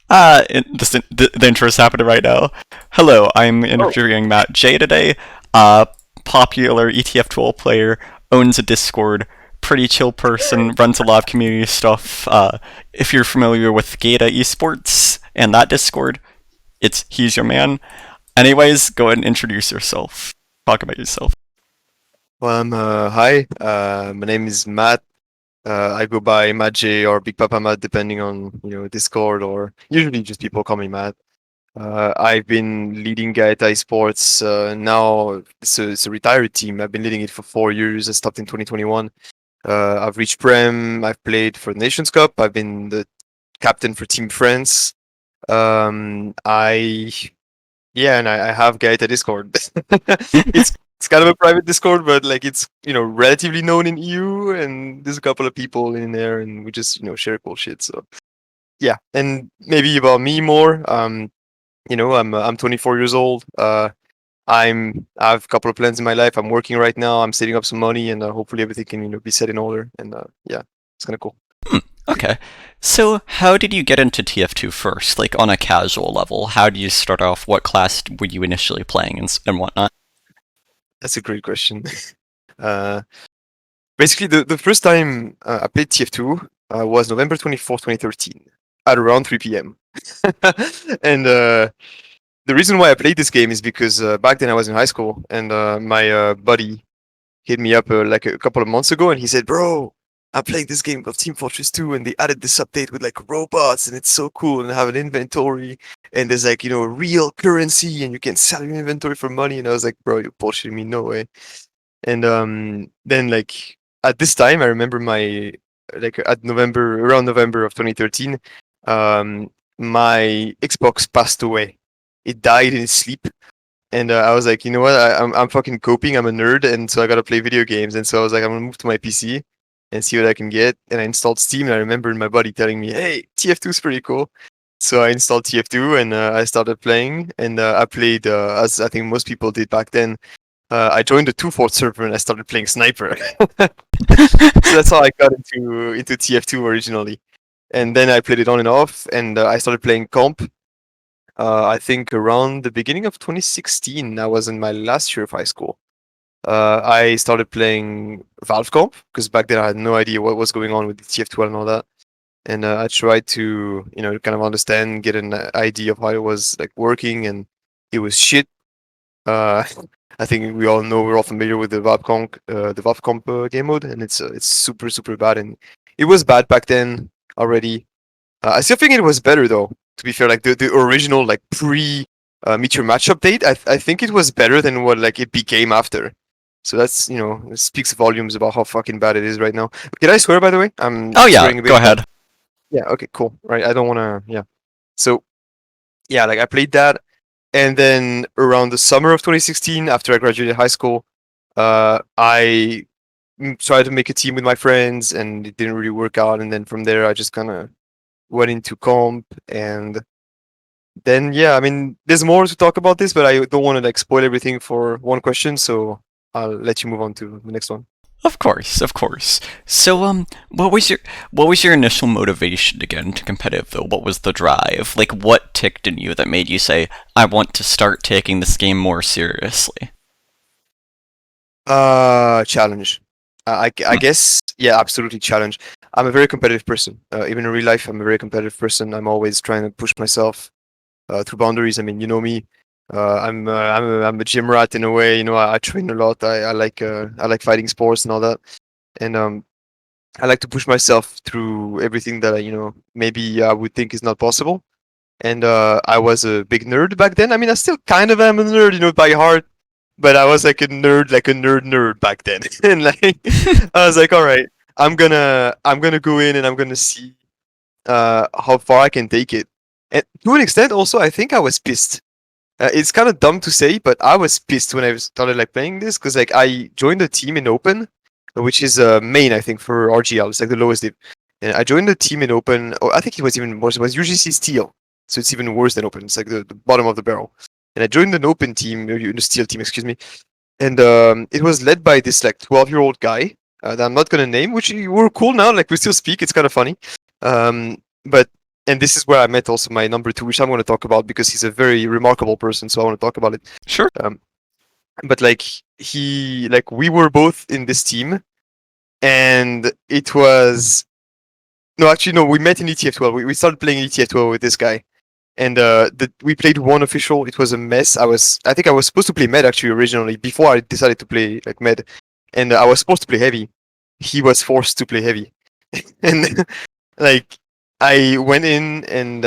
The intro is happening right now. Hello, I'm Oh, interviewing MattJ today. Popular ETF12 player, owns a Discord, pretty chill person, runs a lot of community stuff. If you're familiar with Gata Esports and that Discord, he's your man. Anyways, go ahead and introduce yourself. Talk about yourself. well, hi. My name is Matt. I go by MattJ or Big Papa Matt, depending on Discord, or usually just people call me Matt. I've been leading Gaeta Sports. Now it's a retired team. I've been leading it for 4 years. I stopped in 2021. I've reached Prem. I've played for the Nations Cup. I've been the captain for Team France. I Yeah, and I have Gaeta Discord. It's kind of a private Discord, but like it's relatively known in EU, and there's a couple of people in there, and we just share cool shit. So yeah, and maybe about me more. I'm 24 years old. I have a couple of plans in my life. I'm working right now. I'm saving up some money, and hopefully everything can be set in order. And yeah, it's kind of cool. Hmm, okay. So, how did you get into TF2 first? Like, on a casual level, how did you start off? What class were you initially playing and whatnot? That's a great question. uh, Basically, the first time I played TF2 was November 24th, 2013, at around 3 p.m. And the reason why I played this game is because back then I was in high school, and my buddy hit me up like a couple of months ago, and he said, "Bro, I played this game called Team Fortress 2, and they added this update with like robots, and it's so cool, and I have an inventory, and there's like real currency, and you can sell your inventory for money." And I was like, "Bro, you're bullshitting me, no way." And then like at this time, I remember my like at November around November of 2013, um, my Xbox passed away. It died in its sleep, and I was like, you know what? I'm fucking coping. I'm a nerd, and so I gotta play video games. And so I was like, I'm gonna move to my PC and see what I can get. And I installed Steam. And I remember my buddy telling me, "Hey, TF2 is pretty cool." So I installed TF2 and I started playing. And I played as I think most people did back then. I joined the 2 Fort server and I started playing Sniper. So that's how I got into TF2 originally. And then I played it on and off, and I started playing comp. I think around the beginning of 2016, I was in my last year of high school. I started playing Valve comp because back then I had no idea what was going on with the TF2 and all that. And I tried to, kind of understand, get an idea of how it was like working, and it was shit. Uh, I think we're all familiar with the Valve comp game mode, and it's super super bad, and it was bad back then already. I still think it was better though. To be fair, like the original like pre Meet Your Match update, I think it was better than what like it became after. So that's it speaks volumes about how fucking bad it is right now. Did I swear, by the way? I'm Oh yeah, swearing a go bit. ahead. Yeah. Okay. Cool. Right. I don't want to. Yeah. So yeah, like I played that, and then around the summer of 2016, after I graduated high school, I tried to make a team with my friends, and it didn't really work out. And then from there, I just kind of went into comp, and then yeah, I mean, there's more to talk about this, but I don't want to like spoil everything for one question, so I'll let you move on to the next one. Of course, of course. So, what was your initial motivation to get into competitive though? What was the drive? Like, what ticked in you that made you say, "I want to start taking this game more seriously"? Challenge. I Hmm. guess yeah, absolutely challenge. I'm a very competitive person. Even in real life, I'm a very competitive person. I'm always trying to push myself through boundaries. I mean, you know me. I'm a gym rat in a way. I train a lot. I like fighting sports and all that. And I like to push myself through everything that maybe I would think is not possible. And I was a big nerd back then. I mean, I still kind of am a nerd, by heart, but I was like a nerd back then. And like, I was like, all right, I'm gonna go in and I'm gonna see how far I can take it. And to an extent, also, I think I was pissed. It's kind of dumb to say, but I was pissed when I started like playing this because like I joined the team in Open, which is main I think for RGL. It's like the lowest div. And I joined the team in Open. Oh, I think it was even worse. It was UGC Steel, so it's even worse than Open. It's like the bottom of the barrel. And I joined an Open team, the Steel team, excuse me. And it was led by this like 12-year-old guy that I'm not gonna name, which we're cool now. Like we still speak. It's kind of funny. But and this is where I met also my number two, which I'm going to talk about because he's a very remarkable person. So I want to talk about it. Sure. But like we were both in this team, and it was no, actually no, we met in ETF12. We started playing ETF12 with this guy, and we played one official. It was a mess. I think I was supposed to play med actually originally before I decided to play like med, and I was supposed to play heavy. He was forced to play heavy, and like I went in and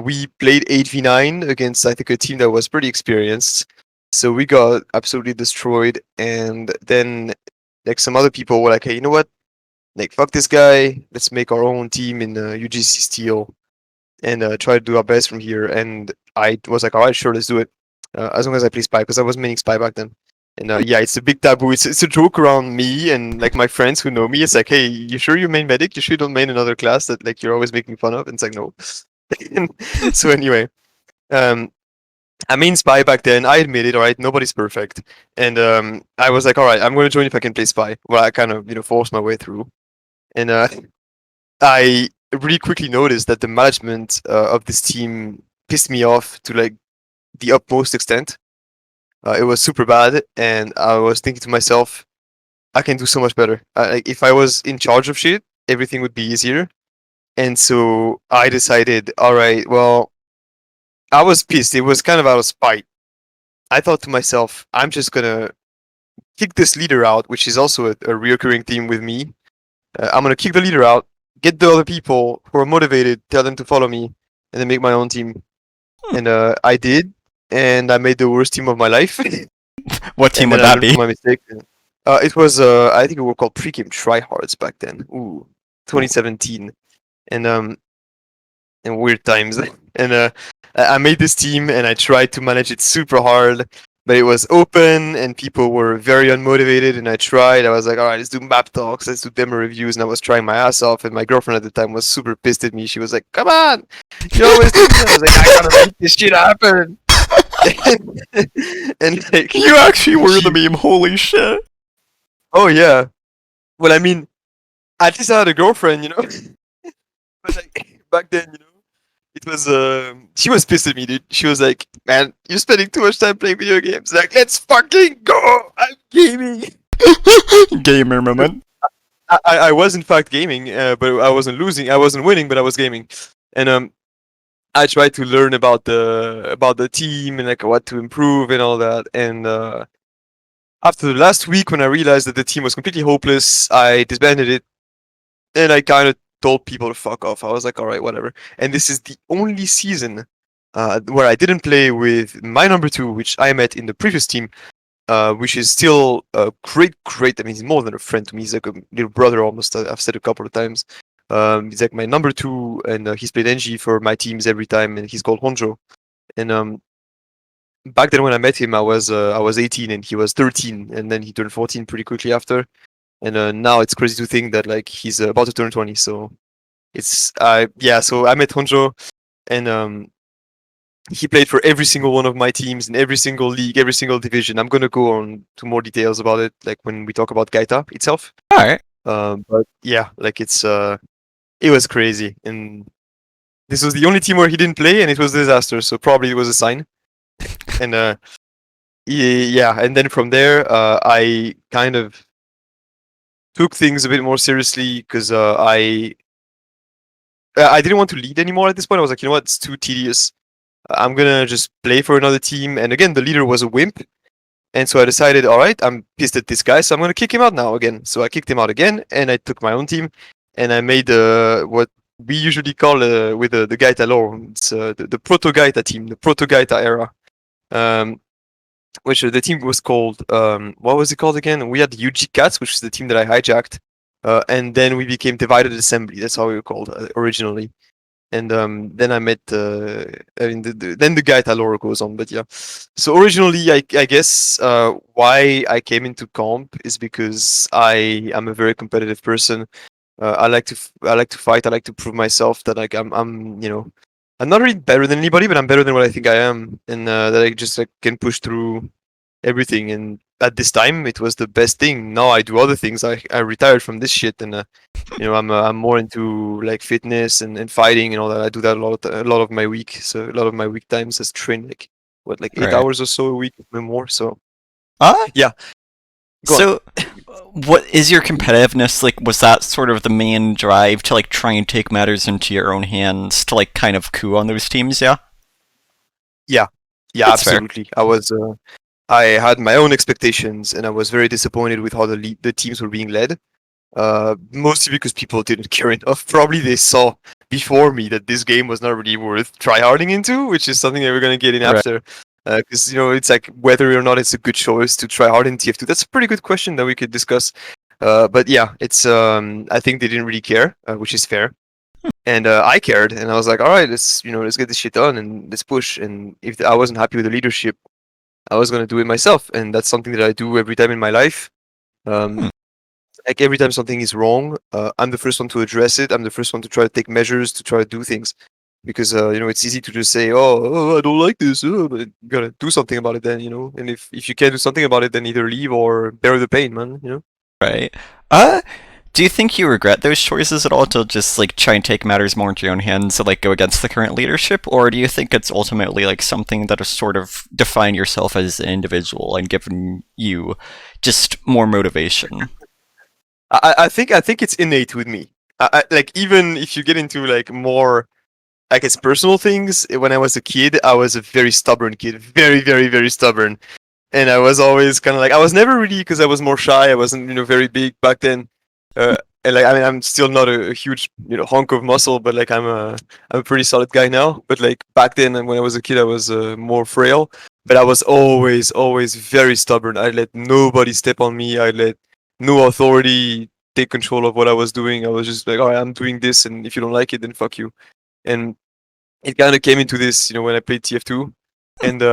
we played 8v9 against I think a team that was pretty experienced. So we got absolutely destroyed, and then like some other people were like, "Hey, you know what? Like fuck this guy. Let's make our own team in UGC Steel and try to do our best from here." And I was like, "All right, sure, let's do it." As long as I play spy, because I was maining spy back then. And yeah, it's a big taboo. It's a joke around me and like my friends who know me. It's like, hey, you sure you main medic? You sure you don't main another class that like you're always making fun of? And it's like, no. So anyway, um, I main spy back then. I admit it. All right, nobody's perfect, and I was like, all right, I'm going to join if I can play spy. Well, I kind of forced my way through, and I really quickly noticed that the management of this team pissed me off to like the utmost extent. It was super bad, and I was thinking to myself, I can do so much better. Like if I was in charge of shit, everything would be easier. And so I decided, all right, well, I was pissed. It was kind of out of spite. I thought to myself, I'm just gonna kick this leader out, which is also a reoccurring theme with me. I'm gonna kick the leader out, get the other people who are motivated, tell them to follow me, and then make my own team. And I did, and I made the worst team of my life. What team And would then I that learned be? from my mistake. It was I think it was called Pregame Tryhards back then. Ooh, 2017, and and weird times. And I made this team and I tried to manage it super hard, but it was open and people were very unmotivated. And I tried. I was like, all right, let's do map talks, let's do demo reviews, and I was trying my ass off. And my girlfriend at the time was super pissed at me. She was like, "Come on, you're always doing that." I was like, "I gotta make this shit happen." And like, You actually were the she, meme. Holy shit. oh yeah. Well, I mean, at least I had a girlfriend, you know. But like back then, it was she was pissed at me, dude. She was like, "Man, you're spending too much time playing video games. Like, let's fucking go. I'm gaming." Gamer moment. I was in fact gaming, but I wasn't losing. I wasn't winning, but I was gaming. And I tried to learn about the team and like what to improve and all that. And after the last week, when I realized that the team was completely hopeless, I disbanded it, and I kind of told people to fuck off. I was like, all right, whatever. And this is the only season where I didn't play with my number two, which I met in the previous team, which is still a great. I mean, he's more than a friend to me. He's like a little brother almost. I've said a couple of times. He's like my number two, and he's played NG for my teams every time, and he's called Honjo. And back then when I met him, I was 18 and he was 13, and then he turned 14 pretty quickly after. And now it's crazy to think that like he's about to turn 20. So it's yeah. So I met Honjo, and he played for every single one of my teams in every single league, every single division. I'm gonna go on to more details about it, like when we talk about Gaita itself. Alright. But yeah, like it was crazy, and this was the only team where he didn't play, and it was a disaster. So probably it was a sign. And yeah, and then from there, I kind of took things a bit more seriously because I didn't want to lead anymore at this point. I was like, you know what, it's too tedious. I'm gonna just play for another team. And again, the leader was a wimp, and so I decided, all right, I'm pissed at this guy, so I'm gonna kick him out now again. So I kicked him out again, and I took my own team, and I made what we usually call with the Gaita lore. It's the Proto Gaita team, the Proto Gaita era. Which the team was called what was it called again? We had the UG Cats, which is the team that I hijacked, and then we became Divided Assembly. That's how we were called originally. And then I met I mean, then the guy Talora goes on, but yeah. So originally, I guess why I came into comp is because I am a very competitive person. I like to fight. I like to prove myself that like I'm I'm not really better than anybody, but I'm better than what I think I am, and that I just like can push through everything. And at this time it was the best thing. Now I do other things. I retired from this shit, and I'm more into like fitness and fighting and all that. I do that a lot of my week. So a lot of my week times is train like like 8 hours or so a week, no more. So Uh, yeah, go on. so what is your competitiveness like? Was that sort of the main drive to like try and take matters into your own hands to like kind of coup on those teams? Yeah, Yeah, yeah, that's fair. absolutely. I had my own expectations, and I was very disappointed with how the teams were being led. Mostly because people didn't care enough. Probably they saw before me that this game was not really worth tryharding into, which is something that we're gonna get in Right. after. Because it's like whether or not it's a good choice to try hard in TF2. That's a pretty good question that we could discuss. But yeah, it's I think they didn't really care, which is fair. And I cared, and I was like, all right, let's get this shit done and let's push. And if I wasn't happy with the leadership, I was gonna do it myself, and that's something that I do every time in my life. Hmm. Um, like every time something is wrong, I'm the first one to address it. I'm the first one to try to take measures to try to do things, because it's easy to just say, I don't like this, but you gotta do something about it then, And if you can't do something about it, then either leave or bear the pain, man. Right. Uh, do you think you regret those choices at all to just like try and take matters more into your own hands and like go against the current leadership, or do you think it's ultimately like something that has sort of defined yourself as an individual and given you just more motivation? I think it's innate with me. Like even if you get into like more, I guess, personal things, when I was a kid, I was a very stubborn kid, very very very stubborn. And I was always kind of like I was never really, because I was more shy. I wasn't very big back then. And like I mean I'm still not a huge hunk of muscle, but like I'm a pretty solid guy now. But like back then and when I was a kid, I was more frail. But I was always very stubborn. I let nobody step on me. I let no authority take control of what I was doing. I was just like, all right, I'm doing this, and if you don't like it, then fuck you. And it kind of came into this, when I played TF2. And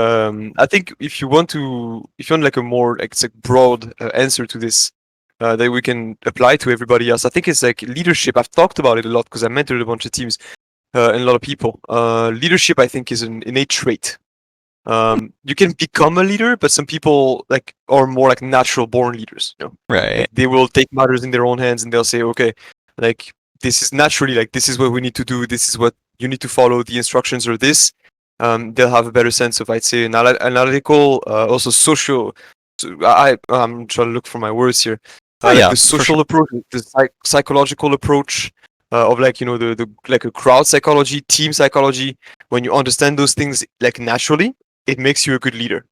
I think if you want like a more like, it's like broad answer to this that we can apply to everybody else, I think it's like leadership. I've talked about it a lot because I mentored a bunch of teams and a lot of people. Leadership, I think, is an innate trait. You can become a leader, but some people like are more like natural born leaders. Right. Like they will take matters in their own hands and they'll say, okay, like this is naturally like this is what we need to do. This is what you need to follow. The instructions are this. They'll have a better sense of, I'd say, analytical, also social. I'm trying to look for my words here. Oh Like yeah, the for sure. social approach, the psychological approach of like the like a crowd psychology, team psychology. When you understand those things like naturally, it makes you a good leader.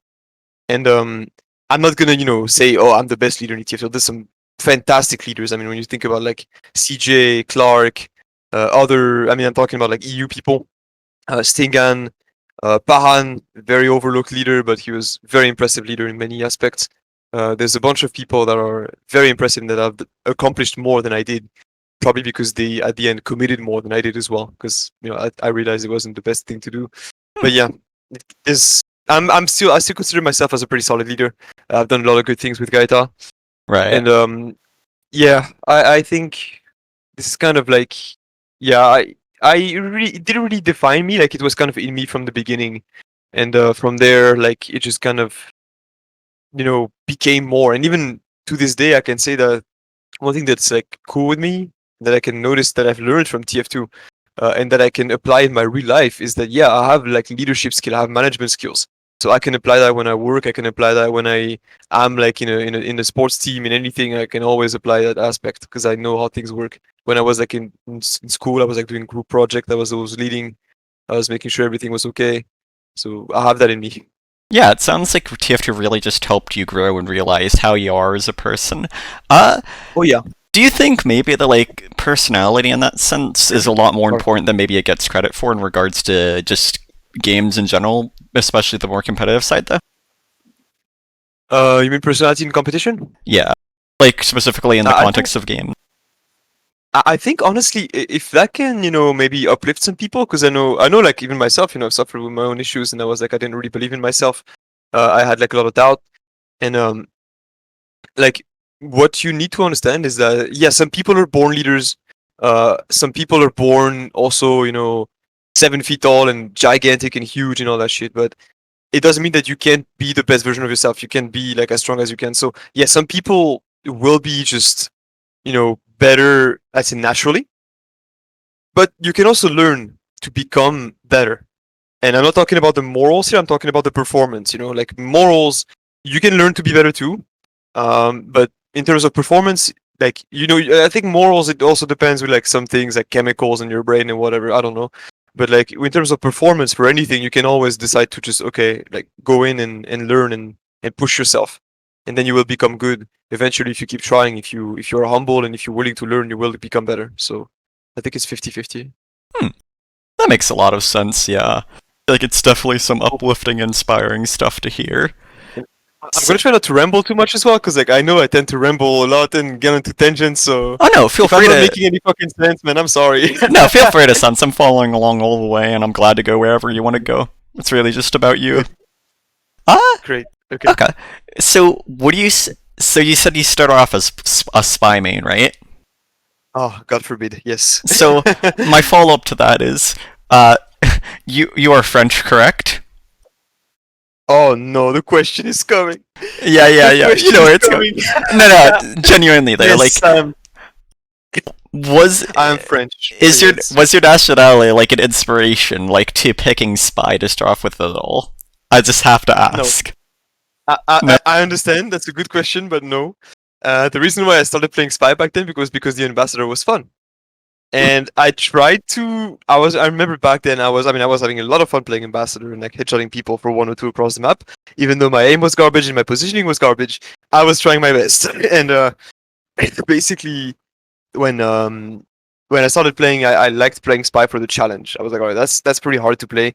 And I'm not gonna say, oh, I'm the best leader in ETF. There's some fantastic leaders. I mean, when you think about like CJ Clark, other. I mean, I'm talking about like EU people. Stingan, Pahan, very overlooked leader, but he was very impressive leader in many aspects. There's a bunch of people that are very impressive that have accomplished more than I did, probably because they at the end committed more than I did as well. Because I realized it wasn't the best thing to do. But yeah, is I still consider myself as a pretty solid leader. I've done a lot of good things with Gaeta, Right. and yeah, I think this is kind of like, yeah, I really it didn't really define me. Like it was kind of in me from the beginning, and from there, like it just kind of became more. And even to this day, I can say that one thing that's like cool with me, that I can notice that I've learned from TF2, and that I can apply in my real life, is that yeah, I have like leadership skill, I have management skills, so I can apply that when I work. I can apply that when I'm like in a sports team, in anything. I can always apply that aspect because I know how things work. When I was like in school, I was like doing group project. I was leading. I was making sure everything was okay. So I have that in me. Yeah, it sounds like TF2 really just helped you grow and realize how you are as a person. Uh, Oh yeah. do you think maybe the like personality in that sense is a lot more important than maybe it gets credit for in regards to just games in general, especially the more competitive side though? You mean personality in competition? Yeah. Like specifically in the I think context of games. I think honestly, if that can, maybe uplift some people, because I know, like even myself, I've suffered with my own issues, and I was like, I didn't really believe in myself. I had like a lot of doubt, and like what you need to understand is that yeah, some people are born leaders. Some people are born also, 7 feet tall and gigantic and huge and all that shit. But it doesn't mean that you can't be the best version of yourself. You can be like as strong as you can. So yeah, some people will be just, better, I say, naturally, but you can also learn to become better. And I'm not talking about the morals here. I'm talking about the performance. Like morals, you can learn to be better too. But in terms of performance, like, I think morals, it also depends with like some things like chemicals in your brain and whatever. I don't know. But like in terms of performance for anything, you can always decide to just, okay, like go in and learn and push yourself. And then you will become good eventually if you keep trying. If you're humble and if you're willing to learn, you will become better. So I think it's 50-50. Hmm. That makes a lot of sense, yeah. Like, it's definitely some uplifting, inspiring stuff to hear. I'm gonna try not to ramble too much as well, because like I know I tend to ramble a lot and get into tangents. So Oh no, feel if I'm free not to. making any fucking sense, man, I'm sorry. No, feel free to sense. I'm following along all the way, and I'm glad to go wherever you want to go. It's really just about you. Good. Ah, Great. Okay. okay. So, what do you? So you said you started off as a spy main, right? Oh, God forbid. Yes. So my follow up to that is, uh, you are French, correct? Oh no, the question is coming. Yeah, yeah, The yeah. You question know is where it's coming. going. No, no, genuinely though. Yes, Like, was I'm French. is your Yes. was your nationality like an inspiration, like to picking spy to start off with at all? I just have to No, ask. I, No. I understand. That's a good question, but no. The reason why I started playing Spy back then because the ambassador was fun. And I tried to. I remember back then. I was having a lot of fun playing ambassador and like headshotting people for 1 or 2 across the map. Even though my aim was garbage and my positioning was garbage, I was trying my best. And basically, when when I started playing, I liked playing spy for the challenge. I was like, alright, that's pretty hard to play.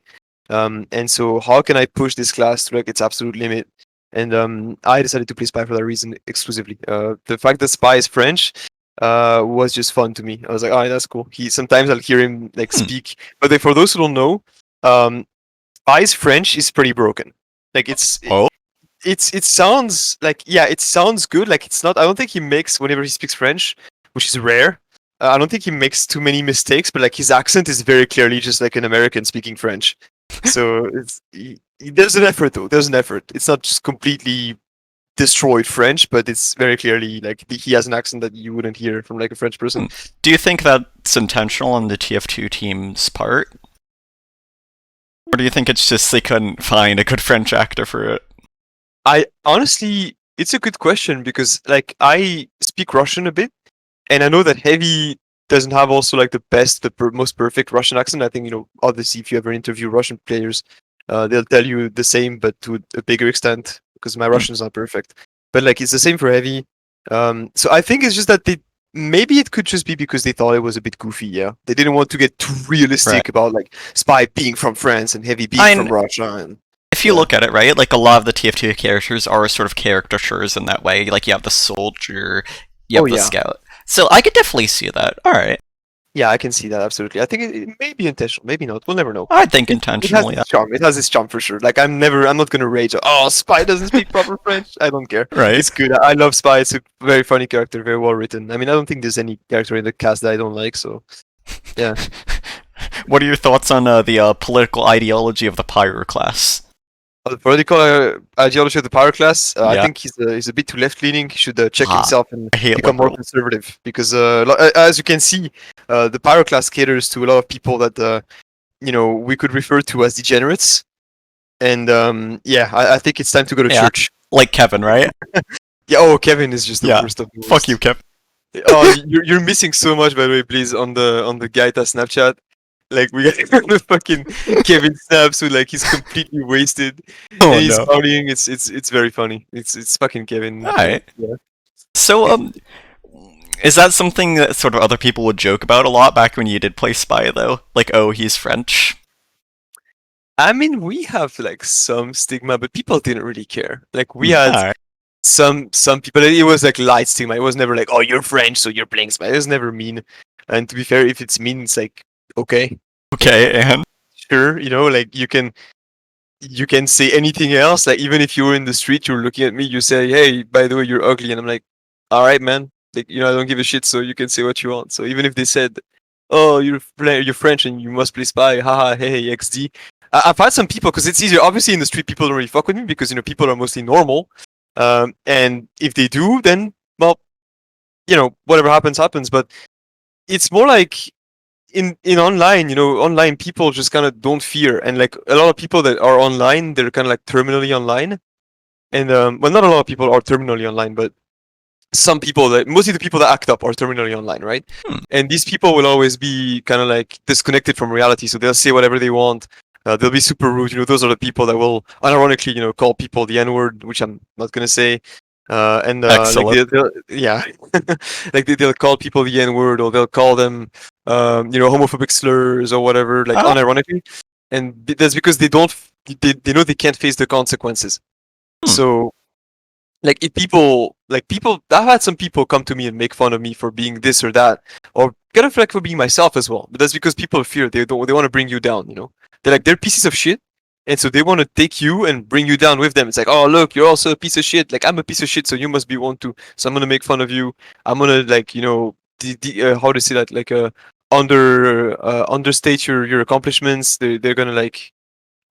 And so how can I push this class to like its absolute limit? And I decided to play spy for that reason exclusively. The fact that spy is French was just fun to me. I was like, alright, that's cool. Sometimes I'll hear him like Hmm. speak. But like, for those who don't know, um, spy's French is pretty broken. Like Oh. it sounds like, yeah, it sounds good. Like it's not. I don't think he makes whenever he speaks French, which is rare. I don't think he makes too many mistakes, but like his accent is very clearly just like an American speaking French. So there's an effort though. There's an effort. It's not just completely destroyed French, but it's very clearly like he has an accent that you wouldn't hear from like a French person. Do you think that's intentional on the TF2 team's part? Or do you think it's just they couldn't find a good French actor for it? I honestly, it's a good question because like I speak Russian a bit, and I know that Heavy doesn't have also like the most perfect Russian accent. I think obviously if you ever interview Russian players, they'll tell you the same, but to a bigger extent because my Hmm. Russian is not perfect. But like it's the same for Heavy. So I think it's just that maybe it could just be because they thought it was a bit goofy. Yeah, they didn't want to get too Right. realistic about like Spy being from France and Heavy being I from mean, Russia. And if you yeah, look at it, right, like a lot of the TF2 characters are sort of caricatures in that way. Like you have the soldier, you oh have the yeah. scout. So I could definitely see that. All right. Yeah, I can see that absolutely. I think it may be intentional, maybe not. We'll never know. I think It has intentionally. its charm. It has its charm for sure. Like I'm not gonna rage. Oh, Spy doesn't speak proper French. I don't care. Right. It's good. I love Spy. It's a very funny character, very well written. I mean, I don't think there's any character in the cast that I don't like. So yeah. What are your thoughts on the political ideology of the Pyro class? The political ideology of the power class, I Yeah. think he's a bit too left leaning. He should check Ah, himself and I hate become more liberals. conservative because, as you can see, the power class caters to a lot of people that we could refer to as degenerates. And yeah, I think it's time to go to Yeah. church. Like Kevin, right? Yeah. Oh, Kevin is just the Yeah. worst of the Fuck worst. you, Kevin. Oh, you're missing so much, by the way. Please, on the Gaita Snapchat, like we got the fucking Kevin snaps with like he's completely wasted Oh and he's no. partying. It's very funny. It's fucking Kevin. Alright. Yeah. So, is that something that sort of other people would joke about a lot back when you did play Spy, though? Like, oh, he's French? I mean, we have like some stigma, but people didn't really care. Like we had Alright. some people. It was like light stigma. It was never like, oh, you're French, so you're playing Spy. It was never mean. And to be fair, if it's mean, it's like okay. Okay, and? Sure, like you can say anything else. Like even if you were in the street, you're looking at me, you say, "Hey, by the way, you're ugly," and I'm like, "All right, man. Like I don't give a shit. So you can say what you want." So even if they said, "Oh, you're French and you must play spy," haha, hey, XD. I've had some people, because it's easier. Obviously, in the street, people don't really fuck with me because people are mostly normal. And if they do, then well, whatever happens, happens. But it's more like in online, online people just kind of don't fear, and like a lot of people that are online, they're kind of like terminally online, and well, not a lot of people are terminally online, but some people that mostly the people that act up are terminally online, right? Hmm. And these people will always be kind of like disconnected from reality, so they'll say whatever they want. They'll be super rude. Those are the people that will unironically, call people the N word, which I'm not gonna say. And like Excellent. they'll yeah, like they'll call people the N word, or they'll call them, homophobic slurs or whatever, like Ah, unironically. And that's because they don't, they know they can't face the consequences. hmm. So like if people I've had some people come to me and make fun of me for being this or that, or kind of like for being myself as well, but that's because people fear, they want to bring you down. They're like, they're pieces of shit, and so they want to take you and bring you down with them. It's like, oh look, you're also a piece of shit, like I'm a piece of shit, so you must be one too, so I'm gonna make fun of you. I'm gonna, like, how to say that, like, understate your accomplishments. They're gonna, like,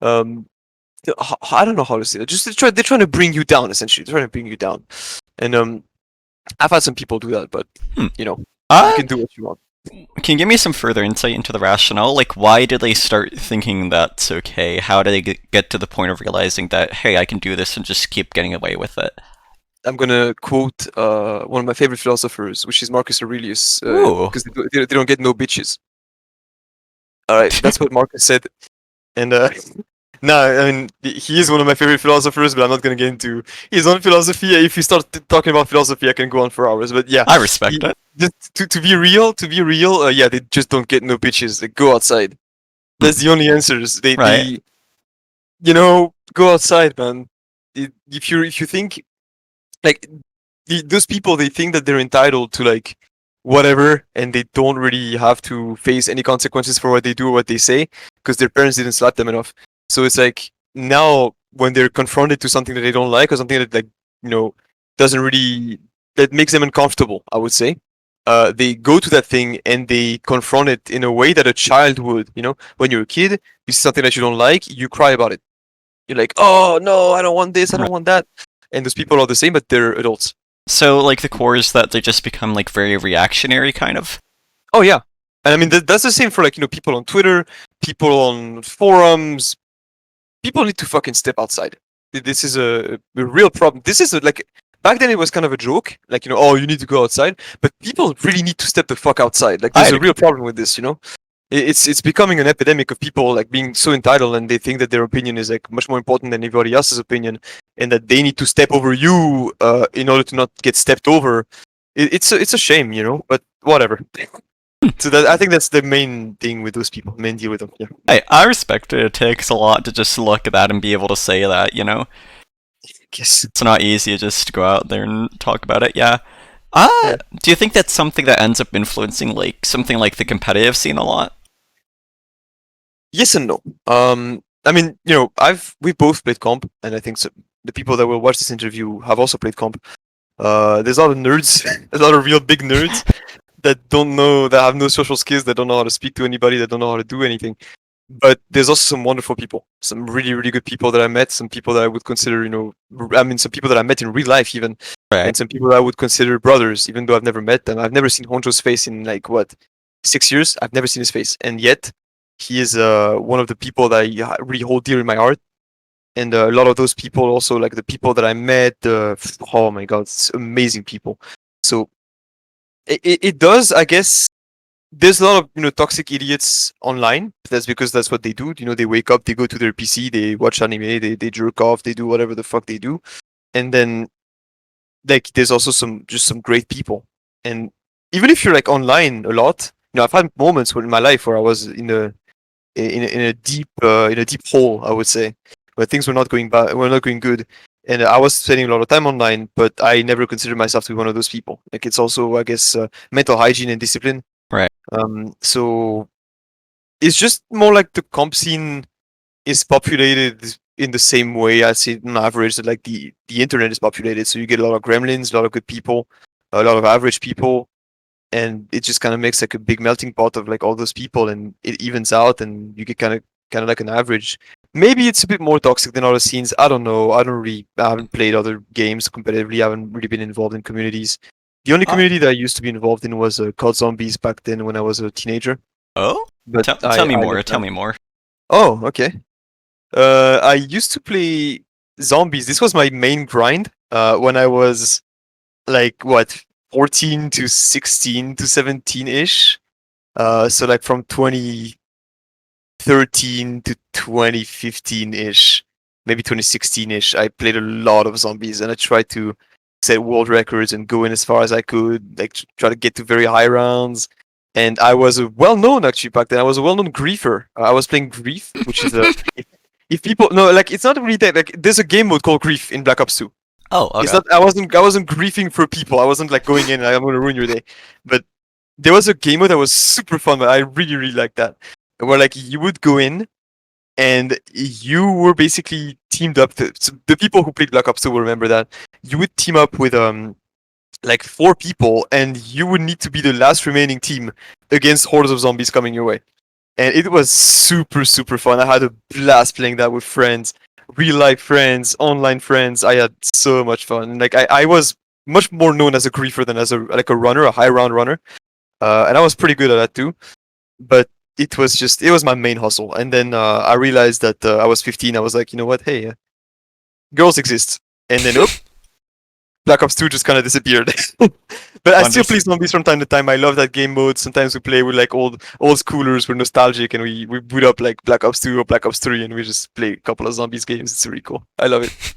um I don't know how to say it. Just they're trying to bring you down. Essentially, they're trying to bring you down. And I've had some people do that, but Hmm. you know, you Uh, can do what you want. can you give me some further insight into the rationale? Like, why did they start thinking that's okay? How did they get to the point of realizing that, hey, I can do this and just keep getting away with it? I'm gonna quote one of my favorite philosophers, which is Marcus Aurelius, Ooh. because they don't get no bitches. All right, that's what Marcus said. And no, I mean, he is one of my favorite philosophers, but I'm not gonna get into his own philosophy. If you start talking about philosophy, I can go on for hours. But yeah, I respect it. just to be real, yeah, they just don't get no bitches. They go outside. Hmm. That's the only answers. Right. Go outside, man. If you think, like, those people, they think that they're entitled to, like, whatever, and they don't really have to face any consequences for what they do or what they say because their parents didn't slap them enough. So it's like, now when they're confronted to something that they don't like, or something that, like, you know doesn't really, that makes them uncomfortable, I would say, they go to that thing and they confront it in a way that a child would. When you're a kid, you see something that you don't like, you cry about it. You're like, oh no, I don't want this, I Right. don't want that. And those people are the same, but they're adults. So, like, the core is that they just become, like, very reactionary, kind of? Oh yeah, and I mean that's the same for, like, people on Twitter, people on forums. People need to fucking step outside. This is a real problem. This is like, back then it was kind of a joke, like, oh, you need to go outside, but people really need to step the fuck outside. Like, there's I'd a real agree. problem with this. It's becoming an epidemic of people, like, being so entitled, and they think that their opinion is, like, much more important than anybody else's opinion, and that they need to step over you in order to not get stepped over. It's a shame, but whatever. So I think that's the main thing with those people, main deal with them. Yeah. I respect it. It takes a lot to just look at that and be able to say that, you know? Guess. It's not easy to just go out there and talk about it, yeah. Yeah. Do you think that's something that ends up influencing, like, something like the competitive scene a lot? Yes and no. I mean, we both played comp, and I think the people that will watch this interview have also played comp. There's a lot of nerds, a lot of real big nerds that don't know, that have no social skills, that don't know how to speak to anybody, that don't know how to do anything. But there's also some wonderful people, some really, really good people that I met, some people that I would consider, some people that I met in real life even, Right. and some people that I would consider brothers, even though I've never met them. I've never seen Honjo's face in, like, what, 6 years? I've never seen his face, and yet he is one of the people that I really hold dear in my heart. And a lot of those people also, like the people that I met, oh my god, it's amazing people. So it does, I guess. There's a lot of, toxic idiots online. That's because that's what they do. They wake up, they go to their PC, they watch anime, they jerk off, they do whatever the fuck they do. And then, like, there's also some great people. And even if you're, like, online a lot, I've had moments in my life where I was in a deep hole, I would say, where things were not going good, and I was spending a lot of time online, but I never considered myself to be one of those people. Like, it's also, I guess, mental hygiene and discipline. Right. So it's just more like the comp scene is populated in the same way I see on average that, like, the internet is populated. So you get a lot of gremlins, a lot of good people, a lot of average people, and it just kind of makes, like, a big melting pot of, like, all those people, and it evens out, and you get kind of kind of like an average. Maybe it's a bit more toxic than other scenes. I don't know. I haven't played other games competitively. I haven't really been involved in communities. The only Uh, community that I used to be involved in was COD Zombies back then when I was a teenager. oh? But Tell me I more. left Tell that. me more. Oh, okay. I used to play zombies. This was my main grind when I was like what 14 to 16 to 17 ish. So like from 2013 to 2015 ish, maybe 2016 ish. I played a lot of zombies and I tried to set world records and go in as far as I could, like try to get to very high rounds. And I was a well-known actually back then. I was a well-known griefer. I was playing grief, which is a if people no like it's not really that like there's a game mode called grief in Black Ops 2. Oh, It's okay. not I wasn't griefing for people. I wasn't like going in and I'm gonna ruin your day. But there was a game mode that was super fun. I really really liked that. Where like you would go in and you were basically teamed up. So the people who played Black Ops 2 will remember that you would team up with like 4 people and you would need to be the last remaining team against hordes of zombies coming your way. And it was super super fun. I had a blast playing that with friends, real life friends, online friends. I had so much fun. And like I was much more known as a griefer than as a runner, a high round runner. And I was pretty good at that too. But it was my main hustle. And then I realized that I was 15. I was like, you know what? Hey, girls exist. And then Black Ops 2 just kind of disappeared. But I still play Understood. zombies from time to time. I love that game mode. Sometimes we play with like old schoolers. We're nostalgic and we boot up like Black Ops 2 or Black Ops 3 and we just play a couple of zombies games. It's really cool. I love it.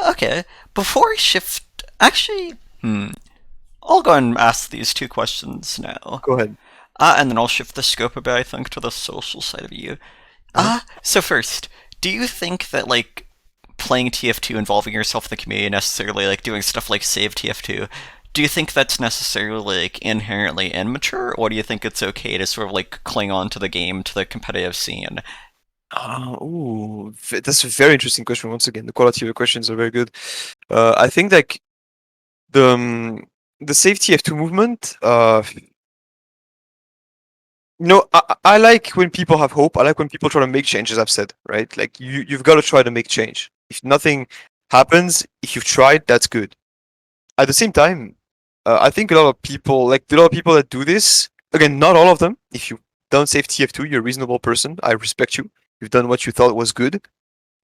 Okay. Before I shift, actually, I'll go and ask these two questions now. Go ahead. And then I'll shift the scope a bit, I think, to the social side of you. Uh-huh. So first, do you think that, like, playing TF2, involving yourself in the community, necessarily, like, doing stuff like save TF2, do you think that's necessarily, like, inherently immature, or do you think it's okay to sort of, like, cling on to the game, to the competitive scene? That's a very interesting question. Once again, the quality of the questions are very good. I think like the the Save TF2 movement. I like when people have hope. I like when people try to make changes. I've said right. Like you've got to try to make change. If nothing happens, if you've tried, that's good. At the same time, I think a lot of people that do this. Again, not all of them. If you don't save TF2, you're a reasonable person. I respect you. You've done what you thought was good.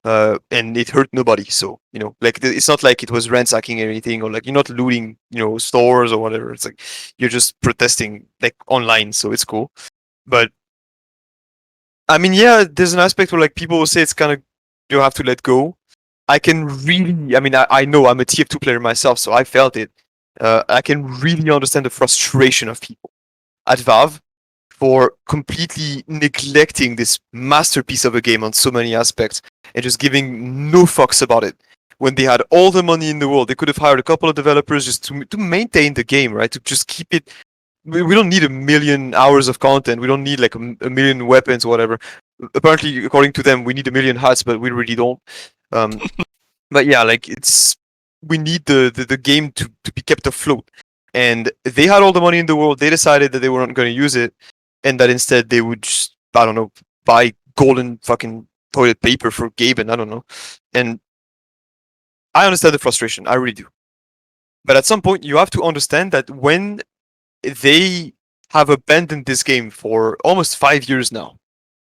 And it hurt nobody. So like it's not like it was ransacking or anything, or like you're not looting, stores or whatever. It's like you're just protesting like online, so it's cool. But I mean, yeah, there's an aspect where like people will say it's kind of you have to let go. I can really, I mean, I know I'm a TF2 player myself, so I felt it. I can really understand the frustration of people at Valve for completely neglecting this masterpiece of a game on so many aspects and just giving no fucks about it. When they had all the money in the world, they could have hired a couple of developers just to maintain the game, right? To just keep it. We don't need a million hours of content. We don't need like a million weapons or whatever. Apparently, according to them, we need a million hats, but we really don't. Um, but yeah, like we need the game to be kept afloat. And they had all the money in the world. They decided that they weren't going to use it, and that instead they would just, I don't know, buy golden fucking toilet paper for Gaben. I don't know. And I understand the frustration. I really do. But at some point, you have to understand that when they have abandoned this game for almost 5 years now,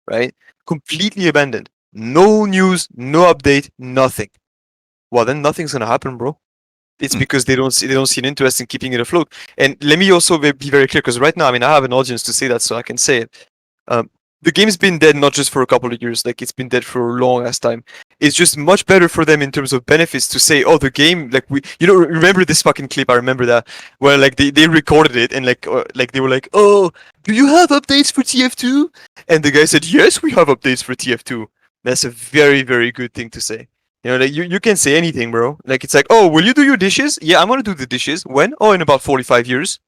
right? Completely abandoned. No news, no update, nothing. Well, then nothing's gonna happen, bro. It's because they don't see an interest in keeping it afloat. And let me also be very clear, because right now, I mean, I have an audience to say that, so I can say it. The game's been dead not just for a couple of years, like it's been dead for a long ass time. It's just much better for them in terms of benefits to say, oh, the game, like remember this fucking clip? I remember that where like they recorded it and like they were like, oh, do you have updates for TF2? And the guy said, yes, we have updates for TF2. That's a very very good thing to say. Like you can say anything, bro. Like it's like, oh, will you do your dishes? Yeah, I'm gonna do the dishes. When? Oh, in about 45 years.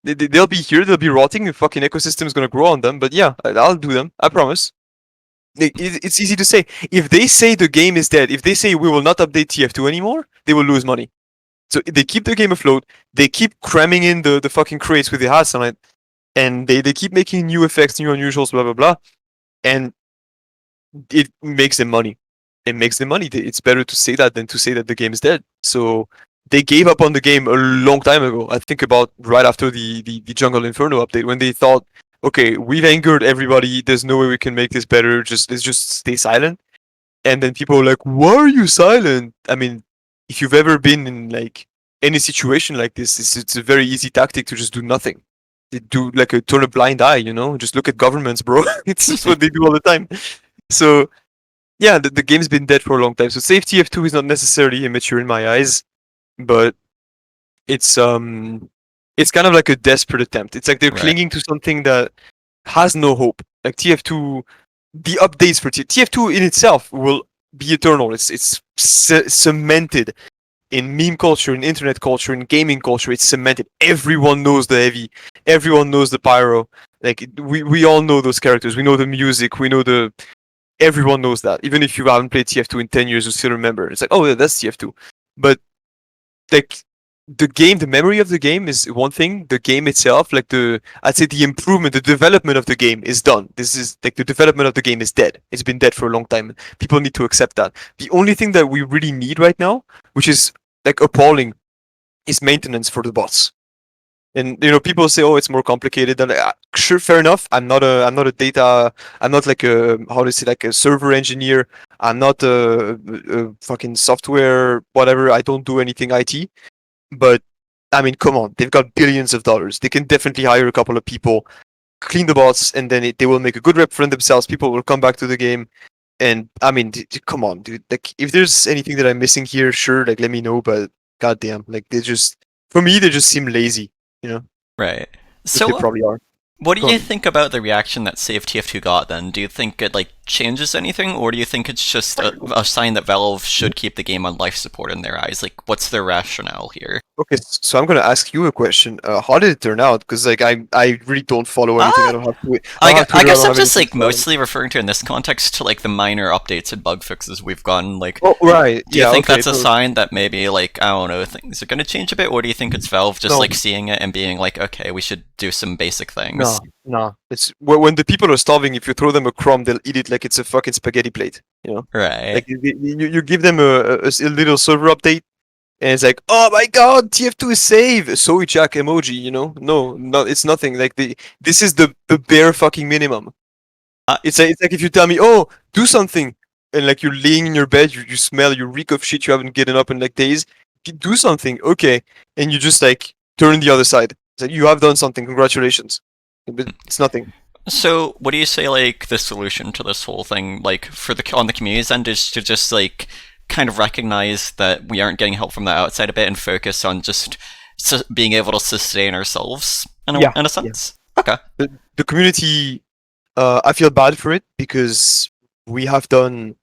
They'll be here. They'll be rotting. The fucking ecosystem's gonna grow on them. But yeah, I'll do them. I promise. It's easy to say. If they say the game is dead, if they say we will not update TF2 anymore, they will lose money. So they keep the game afloat. They keep cramming in the fucking crates with the hats on it, and they keep making new effects, new unusuals, blah blah blah. and it makes them money. It makes them money. It's better to say that than to say that the game is dead. So they gave up on the game a long time ago. I think about right after the Jungle Inferno update, when they thought, okay, we've angered everybody. There's no way we can make this better. Let's just stay silent. And then people were like, why are you silent? I mean, if you've ever been in like any situation like this, it's a very easy tactic to just do nothing. They do like a turn a blind eye, just look at governments, bro. It's just what they do all the time. So yeah, the game's been dead for a long time. So Save TF2 is not necessarily immature in my eyes, but it's it's kind of like a desperate attempt. It's like they're Right. clinging to something that has no hope. Like TF2, the updates for TF2 in itself will be eternal. It's cemented in meme culture, in internet culture, in gaming culture. It's cemented. Everyone knows the heavy. Everyone knows the pyro. Like we all know those characters. We know the music. We know the. Everyone knows that. Even if you haven't played TF2 in 10 years, you still remember. It's like, oh yeah, that's TF2. But like the game, the memory of the game is one thing. The game itself, like I'd say the improvement, the development of the game is done. This is like the development of the game is dead. It's been dead for a long time. People need to accept that. The only thing that we really need right now, which is like appalling, is maintenance for the bots. And people say, "Oh, it's more complicated." And sure, fair enough. I'm not a data. I'm not like a how to say like a server engineer. I'm not a fucking software whatever. I don't do anything IT. But I mean, come on, they've got billions of dollars. They can definitely hire a couple of people, clean the bots, and then they will make a good rep for themselves. People will come back to the game. And I mean, come on, dude. Like, if there's anything that I'm missing here, sure, like let me know. But goddamn, like for me, they just seem lazy. You know, Right. which they So, probably are. what do Go you on. think about the reaction that Save TF2 got then? Do you think it like changes anything, or do you think it's just a sign that Valve should keep the game on life support in their eyes? Like, what's their rationale here? Okay, so I'm gonna ask you a question. How did it turn out? Because like I really don't follow anything. I Ah, don't have Twitter. I don't have I Twitter. I guess don't I'm have just anything. like So mostly referring to in this context to like the minor updates and bug fixes we've gotten. Like, oh right, do you yeah, think okay. that's a sign that maybe like I don't know things are gonna change a bit, or do you think it's Valve just No, like seeing it and being like, okay, we should do some basic things? no, no. It's when the people are starving. If you throw them a crumb, they'll eat it like it's a fucking spaghetti plate. Right. Like you give them a little server update, and it's like, oh my god, TF2 is saved. Soy jack emoji. No, it's nothing. Like this is the bare fucking minimum. Uh, It's like if you tell me, oh, do something, and like you're laying in your bed, you smell, you reek of shit, you haven't gotten up in like days. Do something, okay, and you just like turn the other side. It's like you have done something. Congratulations, but it's nothing. So, what do you say, like, the solution to this whole thing, like, for the on the community's end, is to just like kind of recognize that we aren't getting help from the outside a bit and focus on just being able to sustain ourselves Yeah, in a yeah. sense? Okay. The community, I feel bad for it because we have done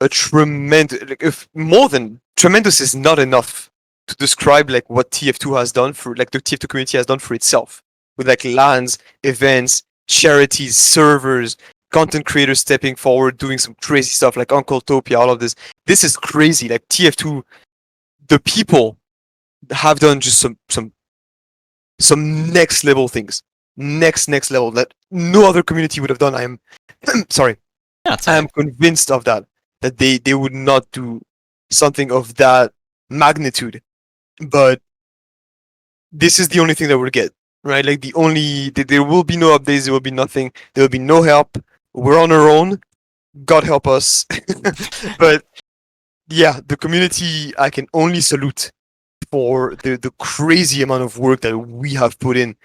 a tremendous, like, if more than tremendous is not enough to describe like what TF2 has done for like the TF2 community has done for itself with like LANs, events, charities, servers, content creators stepping forward, doing some crazy stuff like Uncle Topia, all of this. This is crazy. Like TF2, the people have done just some next level things. Next level that no other community would have done. I am sorry. Yeah, it's I alright. am convinced of that. That they would not do something of that magnitude. But this is the only thing that we'll get, right? Like there will be no updates. There will be nothing. There will be no help. We're on our own. God help us. But yeah, the community I can only salute for the crazy amount of work that we have put in.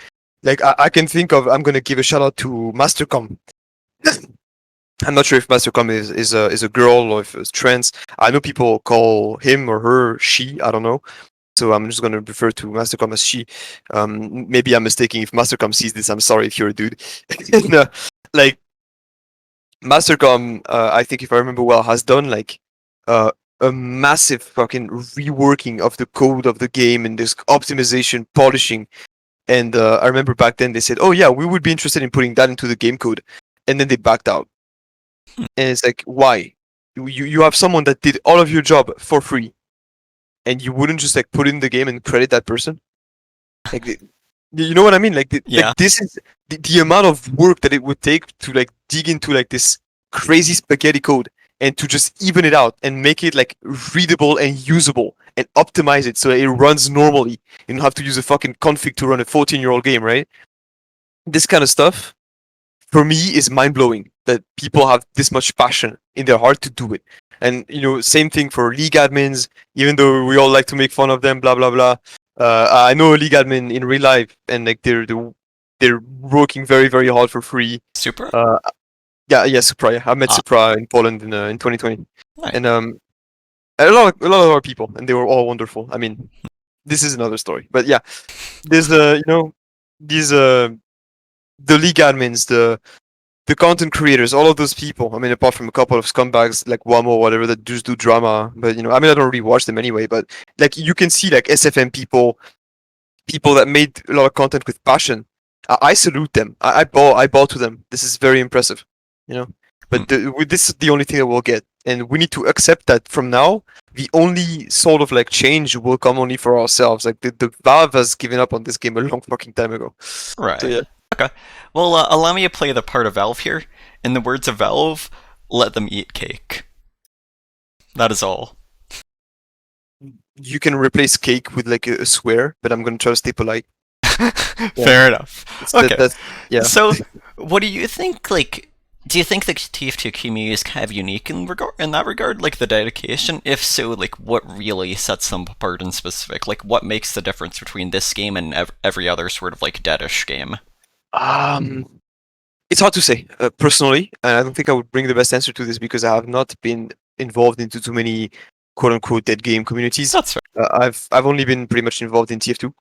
Like I can think of. I'm gonna give a shout out to Mastercom. I'm not sure if Mastercom is a girl or if it's trans. I know people call him or her she. I don't know. So I'm just gonna refer to Mastercom as she. Maybe I'm mistaken. If Mastercom sees this, I'm sorry if you're a dude. And, like Mastercom, I think if I remember well, has done like uh, a massive fucking reworking of the code of the game and this optimization, polishing. And I remember back then they said, "Oh yeah, we would be interested in putting that into the game code," and then they backed out. And it's like, why? You have someone that did all of your job for free, and you wouldn't just like put it in the game and credit that person? Like, You know what I mean? Like, Yeah. this is the amount of work that it would take to like dig into like this crazy spaghetti code and to just even it out and make it like readable and usable and optimize it so it runs normally. You don't have to use a fucking config to run a 14-year-old game, right? This kind of stuff for me is mind blowing that people have this much passion in their heart to do it. And same thing for league admins. Even though we all like to make fun of them, blah blah blah. I know a league admin in real life, and like they're working very very hard for free. Super? Uh, yeah, Supra. Yeah. I met Ah, Supra in Poland in 2020, nice. and a lot of our people, and they were all wonderful. I mean, this is another story, but yeah, there's these the league admins, the content creators, all of those people. I mean, apart from a couple of scumbags like Wamo or whatever that just do drama, but I mean, I don't really watch them anyway. But like, you can see like SFM people, people that made a lot of content with passion. I salute them. I bow to them. This is very impressive, you know. Hmm. But this is the only thing that we'll get, and we need to accept that from now. The only sort of like change will come only for ourselves. Like the Valve has given up on this game a long fucking time ago. So Right. yeah. Okay. Well, allow me to play the part of Valve here. In the words of Valve, let them eat cake. That is all. You can replace cake with like a swear, but I'm gonna try to stay polite. Yeah, Fair enough. Okay. that's yeah. So, what do you think? Like, do you think the TF2 community is kind of unique in that regard? Like the dedication. If so, like what really sets them apart in specific? Like what makes the difference between this game and every other sort of like deadish game? Um, it's hard to say personally, and I don't think I would bring the best answer to this because I have not been involved into too many quote unquote dead game communities. That's fair. I've only been pretty much involved in TF2.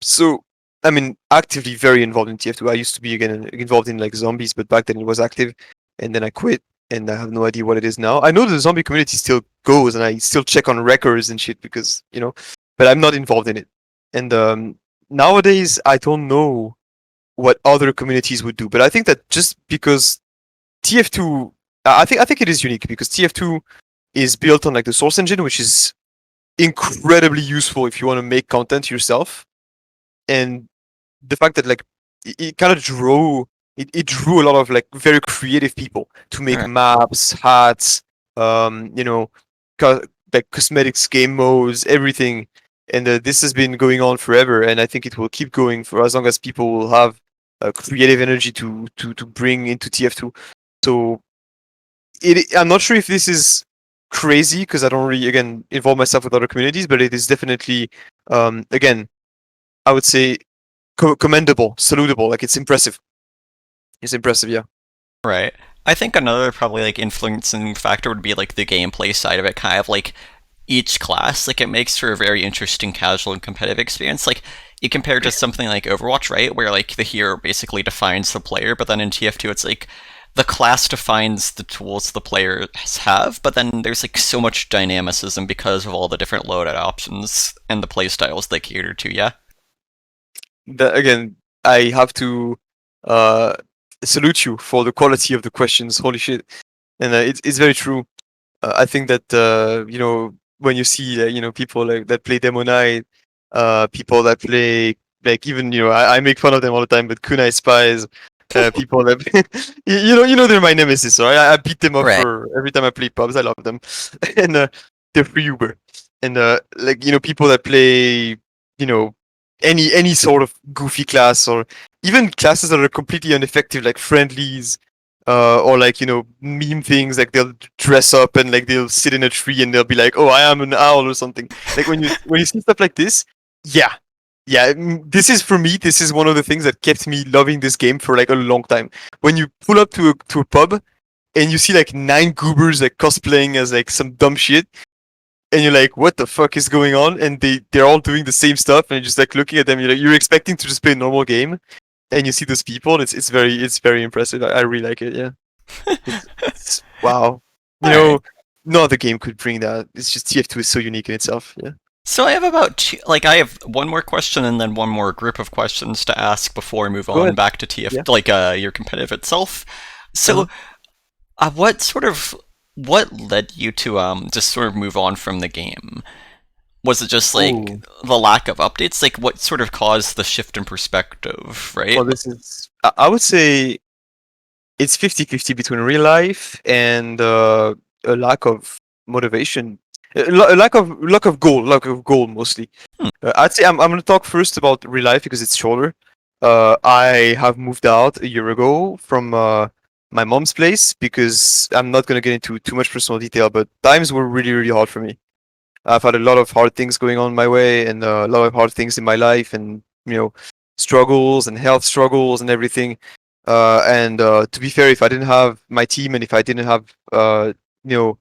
So I mean, actively very involved in TF2. I used to be again involved in like zombies, but back then it was active, and then I quit, and I have no idea what it is now. I know the zombie community still goes, and I still check on records and shit because but I'm not involved in it. And nowadays, I don't know what other communities would do, but I think that just because TF2, I think it is unique because TF2 is built on like the source engine, which is incredibly useful if you want to make content yourself, and the fact that like it kind of drew a lot of like very creative people to make Right. maps, hats, um, you know, like cosmetics, game modes, everything. And this has been going on forever, and I think it will keep going for as long as people will have creative energy to bring into TF2. So I'm not sure if this is crazy because I don't really again involve myself with other communities, but it is definitely again I would say commendable, salutable. Like it's impressive. It's impressive, yeah. Right. I think another probably like influencing factor would be like the gameplay side of it, kind of like each class, like it makes for a very interesting casual and competitive experience. Like you compare to something like Overwatch, right, where like the hero basically defines the player, but then in TF2 it's like the class defines the tools the players have, but then there's like so much dynamicism because of all the different loadout options and the playstyles they cater to. Yeah. Again, I have to uh, salute you for the quality of the questions. Holy shit! And it's very true. I think that when you see people like that play Demo Knight, people that play like even I make fun of them all the time, but Kunai spies, people that they're my nemesis. So I beat them up Right. for every time I play pubs. I love them, and they're free Uber, and like people that play you know any sort of goofy class or even classes that are completely ineffective like friendlies or like meme things like they'll dress up and like they'll sit in a tree and they'll be like, oh, I am an owl or something. Like when you see stuff like this, yeah, yeah, this is for me, this is one of the things that kept me loving this game for like a long time. When you pull up to a pub and you see like 9 goobers like cosplaying as like some dumb shit, and you're like, what the fuck is going on? And they're all doing the same stuff, and you're just like looking at them, you're expecting to just play a normal game, and you see those people, and it's very impressive. I really like it. Yeah, it's wow. You All right. know, no other game could bring that. It's just TF2 is so unique in itself. Yeah. So I have I have one more question and then one more group of questions to ask before we move Go on ahead. back to TF Yeah. like your competitive itself. Uh-huh. So what led you to just sort of move on from the game? Was it just like Oh, the lack of updates? Like, what sort of caused the shift in perspective, right? well, this is. I would say it's 50-50 between real life and a lack of motivation, a lack of goal mostly. Hmm. I'd say I'm gonna talk first about real life because it's shorter. I have moved out a year ago from my mom's place because I'm not gonna get into too much personal detail, but times were really really hard for me. I've had a lot of hard things going on my way and a lot of hard things in my life and struggles and health struggles and everything. And to be fair, if I didn't have my team and if I didn't have you know